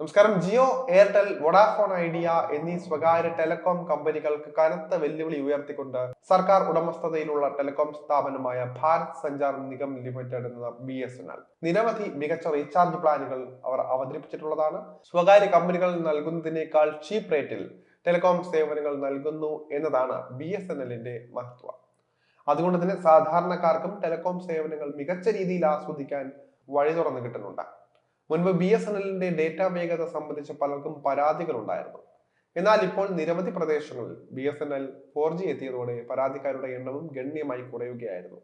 നമസ്കാരം. Jio, Airtel, Vodafone idea എന്നീ സ്വകാര്യ ടെലികോം കമ്പനികൾക്ക് കനത്ത വെല്ലുവിളി ഉയർത്തിക്കൊണ്ട് സർക്കാർ ഉടമസ്ഥതയിലുള്ള ടെലികോം സ്ഥാപനമായ ഭാരത് സഞ്ചാർ നിഗം ലിമിറ്റഡ് എന്ന BSNL നിരവധി മികച്ച റീചാർജ് പ്ലാനുകൾ അവർ അവതരിപ്പിച്ചിട്ടുള്ളതാണ്. സ്വകാര്യ കമ്പനികൾ നൽകുന്നതിനേക്കാൾ ചീപ്പ് റേറ്റിൽ ടെലികോം സേവനങ്ങൾ നൽകുന്നു എന്നതാണ് BSNLന്റെ മഹത്വം. അതുകൊണ്ട് തന്നെ സാധാരണക്കാർക്കും ടെലികോം സേവനങ്ങൾ മികച്ച രീതിയിൽ ആസ്വദിക്കാൻ വഴി തുറന്നു കിട്ടുന്നുണ്ട്. മുൻപ് BSNLന്റെ ഡേറ്റ വേഗത സംബന്ധിച്ച് പലർക്കും പരാതികൾ ഉണ്ടായിരുന്നു. എന്നാൽ ഇപ്പോൾ നിരവധി പ്രദേശങ്ങളിൽ BSNL 4G എത്തിയതോടെ പരാതിക്കാരുടെ എണ്ണവും ഗണ്യമായി കുറയുകയായിരുന്നു.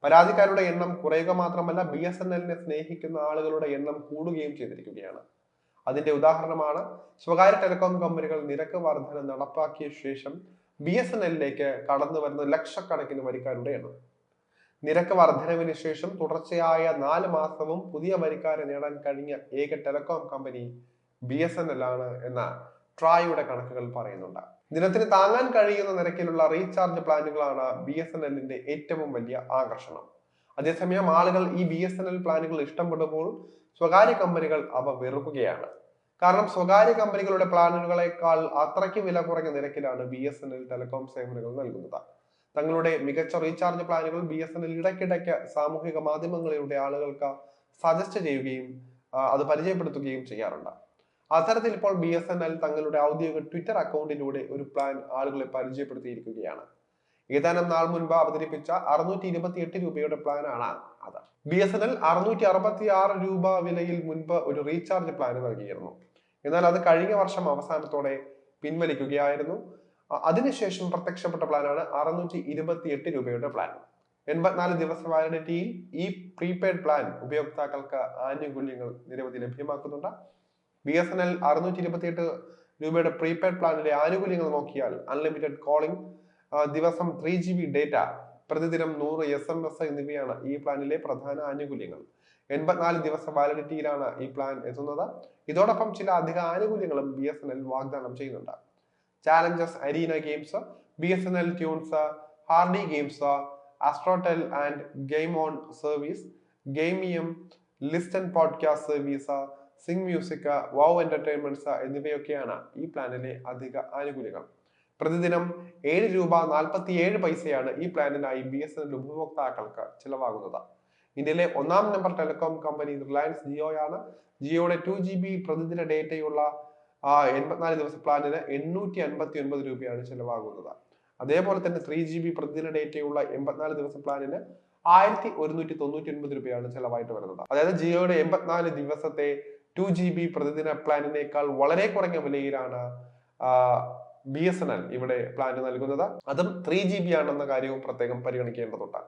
പരാതിക്കാരുടെ എണ്ണം കുറയുക മാത്രമല്ല, BSNLനെ സ്നേഹിക്കുന്ന ആളുകളുടെ എണ്ണം കൂടുകയും ചെയ്തിരിക്കുകയാണ്. അതിന്റെ ഉദാഹരണമാണ് സ്വകാര്യ ടെലികോം കമ്പനികൾ നിരക്ക് വർധന നടപ്പാക്കിയ ശേഷം BSNLലേക്ക് കടന്നു വരുന്ന ലക്ഷക്കണക്കിന് വരിക്കാരുടെ എണ്ണം. നിരക്ക് വർധനവിന് ശേഷം തുടർച്ചയായ 4 മാസവും പുതിയ വരിക്കാരെ നേടാൻ കഴിഞ്ഞ ഏക ടെലികോം കമ്പനി BSNL ആണ് എന്ന ട്രായുടെ കണക്കുകൾ പറയുന്നുണ്ട്. ദിനത്തിന് താങ്ങാൻ കഴിയുന്ന നിരക്കിലുള്ള റീചാർജ് പ്ലാനുകളാണ് BSNLന്റെ ഏറ്റവും വലിയ ആകർഷണം. അതേസമയം ആളുകൾ ഈ BSNL പ്ലാനുകൾ ഇഷ്ടപ്പെടുമ്പോൾ സ്വകാര്യ കമ്പനികൾ അവ വെറുക്കുകയാണ്. കാരണം സ്വകാര്യ കമ്പനികളുടെ പ്ലാനുകളെക്കാൾ അത്രയ്ക്ക് വില കുറഞ്ഞ നിരക്കിലാണ് BSNL ടെലികോം സേവനങ്ങൾ നൽകുന്നത്. തങ്ങളുടെ മികച്ച റീചാർജ് പ്ലാനുകൾ BSNL ഇടയ്ക്കിടയ്ക്ക് സാമൂഹിക മാധ്യമങ്ങളിലൂടെ ആളുകൾക്ക് സജസ്റ്റ് ചെയ്യുകയും അത് പരിചയപ്പെടുത്തുകയും ചെയ്യാറുണ്ട്. അത്തരത്തിൽ ഇപ്പോൾ BSNL തങ്ങളുടെ ഔദ്യോഗിക ട്വിറ്റർ അക്കൗണ്ടിലൂടെ ഒരു പ്ലാൻ ആളുകളെ പരിചയപ്പെടുത്തിയിരിക്കുകയാണ്. ഏതാനും നാൾ മുൻപ് അവതരിപ്പിച്ച 628 രൂപയുടെ പ്ലാനാണ് അത്. BSNL 666 രൂപ വിലയിൽ മുൻപ് ഒരു റീചാർജ് പ്ലാൻ നൽകിയിരുന്നു. എന്നാൽ അത് കഴിഞ്ഞ വർഷം അവസാനത്തോടെ പിൻവലിക്കുകയായിരുന്നു. അതിനുശേഷം പ്രത്യക്ഷപ്പെട്ട പ്ലാനാണ് 628 രൂപയുടെ പ്ലാൻ. 84 ദിവസ വാലിഡിറ്റിയിൽ ഈ പ്രീപെയ്ഡ് പ്ലാൻ ഉപയോക്താക്കൾക്ക് ആനുകൂല്യങ്ങൾ നിരവധി ലഭ്യമാക്കുന്നുണ്ട്. BSNL 628 രൂപയുടെ പ്രീപെയ്ഡ് പ്ലാനിലെ ആനുകൂല്യങ്ങൾ നോക്കിയാൽ അൺലിമിറ്റഡ് കോളിംഗ്, ദിവസം 3GB ഡേറ്റ, പ്രതിദിനം 100 SMS എന്നിവയാണ് ഈ പ്ലാനിലെ പ്രധാന ആനുകൂല്യങ്ങൾ. 84 ദിവസ വാലിഡിറ്റിയിലാണ് ഈ പ്ലാൻ എത്തുന്നത്. ഇതോടൊപ്പം ചില അധിക ആനുകൂല്യങ്ങളും BSNL വാഗ്ദാനം ചെയ്യുന്നുണ്ട്. Challenges Arena Games, BSNL Tunes, Hardy Games, Astrotell and Game On service, Gameium, Lystn and podcast service, Zing Music, Wow Entertainments എന്നിവയൊക്കെയാണ് ഈ പ്ലാനിലെ അധിക ആനുകൂല്യങ്ങൾ. പ്രതിദിനം 7 രൂപ 47 പൈസയാണ് ഈ പ്ലാനിനായി BSNL ഉപഭോക്താക്കൾക്ക് ചിലവാകുന്നത്. ഇന്ത്യയിലെ 1-ാം നമ്പർ ടെലികോം കമ്പനി റിലയൻസ് ജിയോയാണ്. ജിയോയുടെ 2GB പ്രതിദിന ഡേറ്റയുള്ള 84 ദിവസ പ്ലാനിന് 859 രൂപയാണ് ചിലവാകുന്നത്. അതേപോലെ തന്നെ 3GB പ്രതിദിന ഡേറ്റയുള്ള 84 ദിവസ പ്ലാനിന് 1199 രൂപയാണ് ചെലവായിട്ട് വരുന്നത്. അതായത് ജിയോയുടെ 84 ദിവസത്തെ 2GB പ്രതിദിന പ്ലാനിനേക്കാൾ വളരെ കുറഞ്ഞ വിലയിലാണ് BSNL ഇവിടെ പ്ലാൻ നൽകുന്നത്. അതും 3GB ആണെന്ന കാര്യവും പ്രത്യേകം പരിഗണിക്കേണ്ടതുണ്ട്.